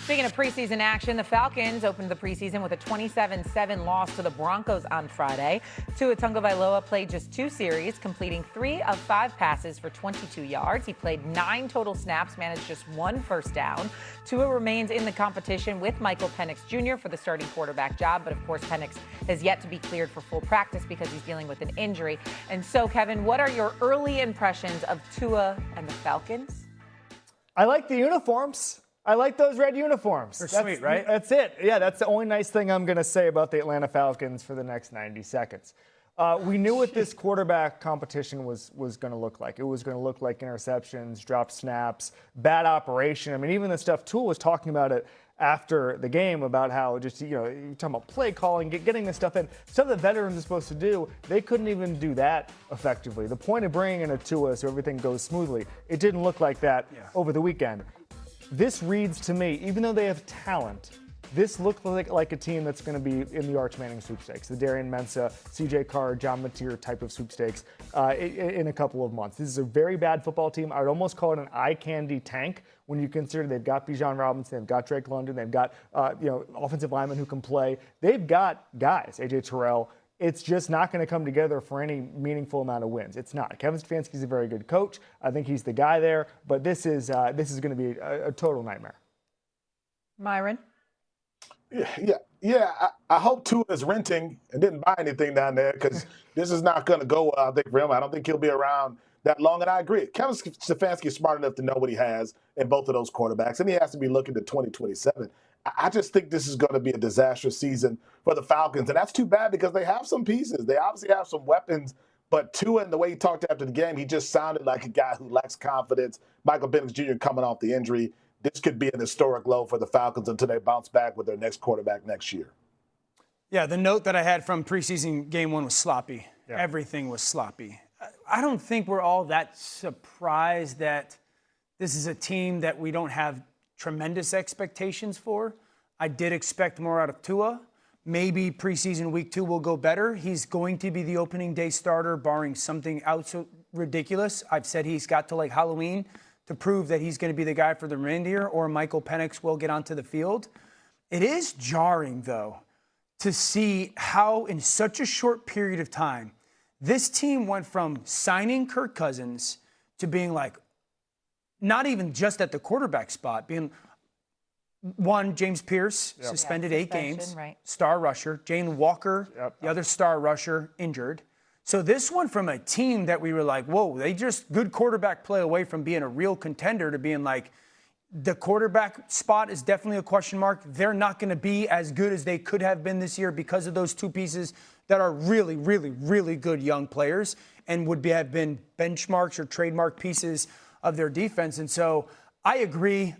Speaking of preseason action, the Falcons opened the preseason with a 27-7 loss to the Broncos on Friday. Tua Tagovailoa played just 2 series, completing 3 of 5 passes for 22 yards. He played 9 total snaps, managed just 1 first down. Tua remains in the competition with Michael Penix Jr. for the starting quarterback job, but of course Penix has yet to be cleared for full practice because he's dealing with an injury. And so, Kevin, what are your early impressions of Tua and the Falcons? I like the uniforms. I like those red uniforms. They're sweet, right? That's it. Yeah, that's the only nice thing I'm going to say about the Atlanta Falcons for the next 90 seconds. We knew what this quarterback competition was going to look like. It was going to look like interceptions, dropped snaps, bad operation. I mean, even the stuff Tua was talking about it after the game about how just, you're talking about play calling, getting this stuff in, stuff that veterans are supposed to do, they couldn't even do that effectively. The point of bringing in a Tua so everything goes smoothly, it didn't look like that over the weekend. This reads to me, even though they have talent, this looked like a team that's going to be in the Arch Manning sweepstakes, the Darian Mensah, CJ Carr, John Mateer type of sweepstakes in a couple of months. This is a very bad football team. I would almost call it an eye candy tank when you consider they've got Bijan Robinson, they've got Drake London, they've got offensive linemen who can play. They've got guys, A.J. Terrell. It's just not going to come together for any meaningful amount of wins. It's not. Kevin Stefanski's a very good coach. I think he's the guy there, but this is going to be a total nightmare. Myron? Yeah. I hope Tua is renting and didn't buy anything down there because this is not going to go well, I think, for him. I don't think he'll be around that long, and I agree. Kevin Stefanski is smart enough to know what he has in both of those quarterbacks, and he has to be looking to 2027. I just think this is going to be a disastrous season for the Falcons, and that's too bad because they have some pieces. They obviously have some weapons, but Tua, and the way he talked after the game, he just sounded like a guy who lacks confidence. Michael Penix Jr. coming off the injury. This could be an historic low for the Falcons until they bounce back with their next quarterback next year. Yeah, the note that I had from preseason game 1 was sloppy. Yeah. Everything was sloppy. I don't think we're all that surprised that this is a team that we don't have tremendous expectations for. I did expect more out of Tua. Maybe preseason week 2 will go better. He's going to be the opening day starter, barring something out so ridiculous. I've said he's got to like Halloween to prove that he's going to be the guy for the reindeer, or Michael Penix will get onto the field. It is jarring, though, to see how in such a short period of time, this team went from signing Kirk Cousins to being like, not even just at the quarterback spot, being one, James Pierce, suspended 8 games, right. Star rusher. Jalen Walker, the other star rusher, injured. So this one from a team that we were like, whoa, they just good quarterback play away from being a real contender to being like, the quarterback spot is definitely a question mark. They're not going to be as good as they could have been this year because of those 2 pieces that are really, really, really good young players and would have been benchmarks or trademark pieces of their defense. And so I agree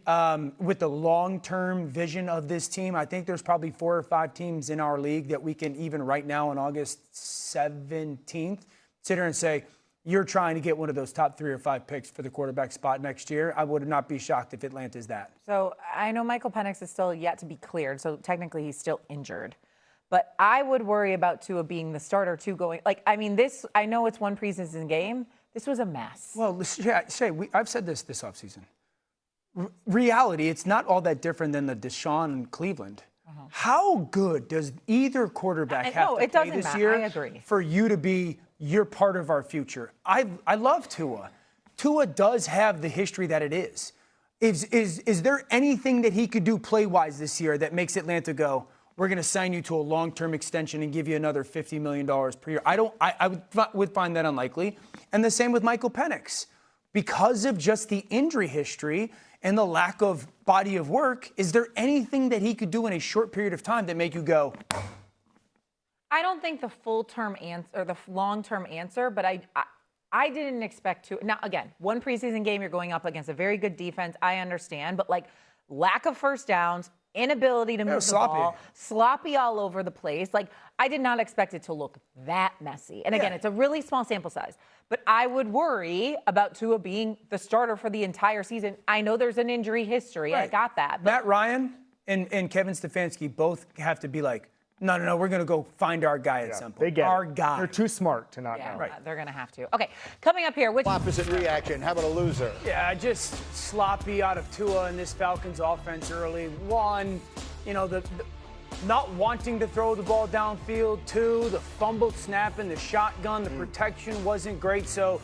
with the long-term vision of this team. I think there's probably 4 or 5 teams in our league that we can even right now on August 17th sit here and say, you're trying to get one of those top 3 or 5 picks for the quarterback spot next year. I would not be shocked if Atlanta's that. So I know Michael Penix is still yet to be cleared, so technically he's still injured. But I would worry about Tua being the starter too going. This, I know it's one preseason game. This was a mess. Well, I've said this offseason. Reality, it's not all that different than the Deshaun in Cleveland. How good does either quarterback have to play this year I agree. For you to be you're part of our future? I love Tua. Tua does have the history that it is. Is there anything that he could do play-wise this year that makes Atlanta go, we're going to sign you to a long-term extension and give you another $50 million per year? I would find that unlikely. And the same with Michael Penix. Because of just the injury history and the lack of body of work, is there anything that he could do in a short period of time that make you go? I don't think the full-term answer or the long-term answer, but I didn't expect to. Now, again, one preseason game, you're going up against a very good defense. I understand, but lack of first downs, inability to move the ball, sloppy all over the place. I did not expect it to look that messy. And again, it's a really small sample size. But I would worry about Tua being the starter for the entire season. I know there's an injury history. Right. I got that. Matt Ryan and Kevin Stefanski both have to be like, No, we're going to go find our guy at some point. They get our it. guy. They're too smart to not Yeah, know. Right. they're going to have to. Okay, coming up here, which Opposite reaction. How about a loser? Yeah, just sloppy out of Tua in this Falcons offense early. One, the not wanting to throw the ball downfield. Two, the fumbled snap in the shotgun. The protection wasn't great. So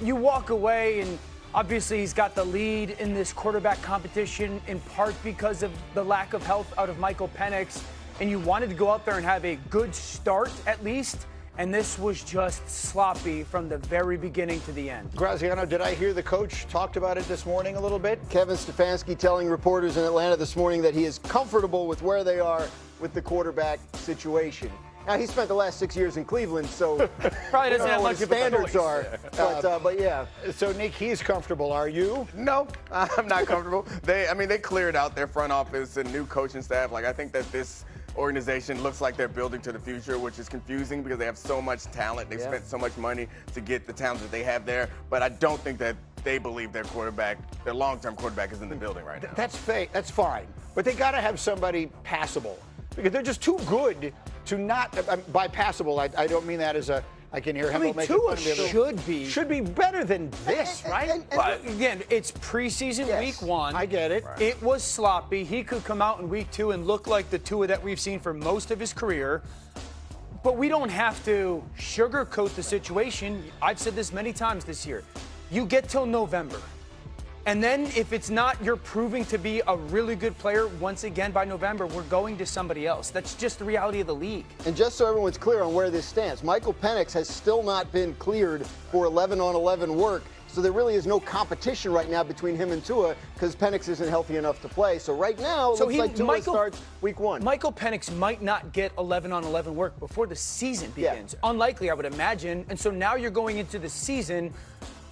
you walk away, and obviously he's got the lead in this quarterback competition in part because of the lack of health out of Michael Penix. And you wanted to go out there and have a good start at least. And this was just sloppy from the very beginning to the end. Graziano, did I hear the coach talked about it this morning a little bit? Kevin Stefanski telling reporters in Atlanta this morning that he is comfortable with where they are with the quarterback situation. Now, he spent the last 6 years in Cleveland, so probably doesn't have much the of a standards choice. are. But yeah. So, Nick, he's comfortable. Are you? No, I'm not comfortable. They cleared out their front office and new coaching staff. I think that this organization looks like they're building to the future, which is confusing because they have so much talent. They've spent so much money to get the talent that they have there. But I don't think that they believe their long-term quarterback is in the building right now. That's fake. That's fine. But they got to have somebody passable because they're just too good to not. By passable, I don't mean that as a. I can hear him making Tua fun of me. should be better than this, right? But again, it's preseason week 1. I get it. Right. It was sloppy. He could come out in week 2 and look like the Tua that we've seen for most of his career. But we don't have to sugarcoat the situation. I've said this many times this year. You get till November. And then if it's not, you're proving to be a really good player once again by November, we're going to somebody else. That's just the reality of the league. And just so everyone's clear on where this stands, Michael Penix has still not been cleared for 11-on-11 work. So there really is no competition right now between him and Tua because Penix isn't healthy enough to play. So right now, it looks like Tua starts week 1. Michael Penix might not get 11-on-11 work before the season begins. Yeah. Unlikely, I would imagine. And so now you're going into the season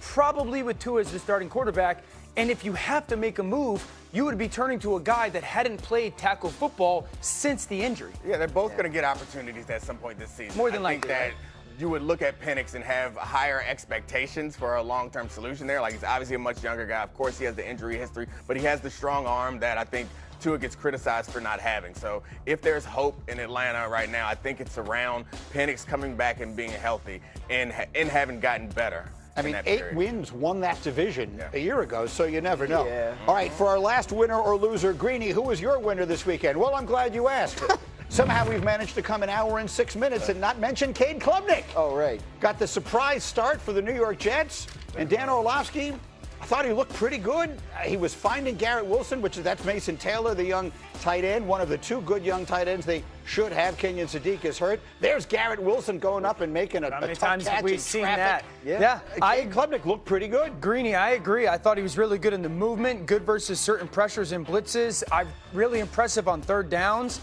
probably with Tua as the starting quarterback. And if you have to make a move, you would be turning to a guy that hadn't played tackle football since the injury. Yeah, they're both going to get opportunities at some point this season. More than likely. I think that you would look at Penix and have higher expectations for a long-term solution there. He's obviously a much younger guy. Of course, he has the injury history, but he has the strong arm that I think Tua gets criticized for not having. So if there's hope in Atlanta right now, I think it's around Penix coming back and being healthy and having gotten better. 8 wins won that division a year ago, so you never know. Yeah. All right, for our last winner or loser, Greeny, who was your winner this weekend? Well, I'm glad you asked. Somehow we've managed to come an hour and 6 minutes and not mention Cade Klubnik. Oh, right. Got the surprise start for the New York Jets. And Dan Orlovsky, I thought he looked pretty good. He was finding Garrett Wilson, that's Mason Taylor, the young tight end, one of the 2 good young tight ends they should have. Kenyon Sadiq is hurt. There's Garrett Wilson going up and making a tough times catch have we in seen traffic. that? Yeah. Cade Klubnik looked pretty good. Greeny, I agree. I thought he was really good in the movement, good versus certain pressures and blitzes. Really impressive on third downs.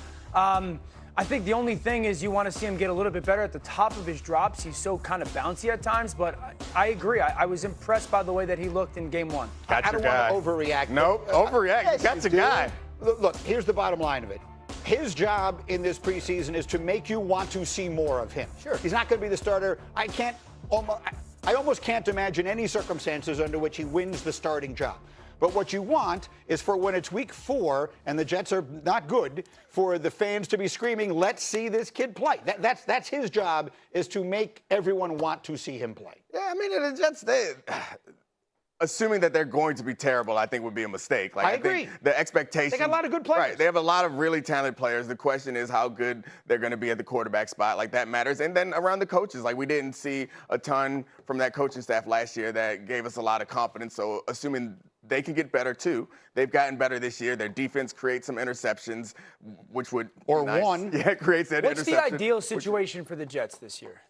I think the only thing is you want to see him get a little bit better at the top of his drops. He's so kind of bouncy at times, but I agree. I was impressed by the way that he looked in game 1. I don't want to overreact. Nope, overreact. Yes, That's a guy. Look, here's the bottom line of it. His job in this preseason is to make you want to see more of him. Sure. He's not going to be the starter. I almost can't imagine any circumstances under which he wins the starting job. But what you want is for when it's week 4 and the Jets are not good, for the fans to be screaming, let's see this kid play. That's his job, is to make everyone want to see him play. Yeah, the Jets, assuming that they're going to be terrible, I think would be a mistake. I agree. Think the expectation. They got a lot of good players. Right. They have a lot of really talented players. The question is how good they're going to be at the quarterback spot. That matters. And then around the coaches, we didn't see a ton from that coaching staff last year that gave us a lot of confidence. So assuming they can get better too. They've gotten better this year. Their defense creates some interceptions, which would or be nice. one. Yeah, it creates that What's interception. the ideal situation for the Jets this year?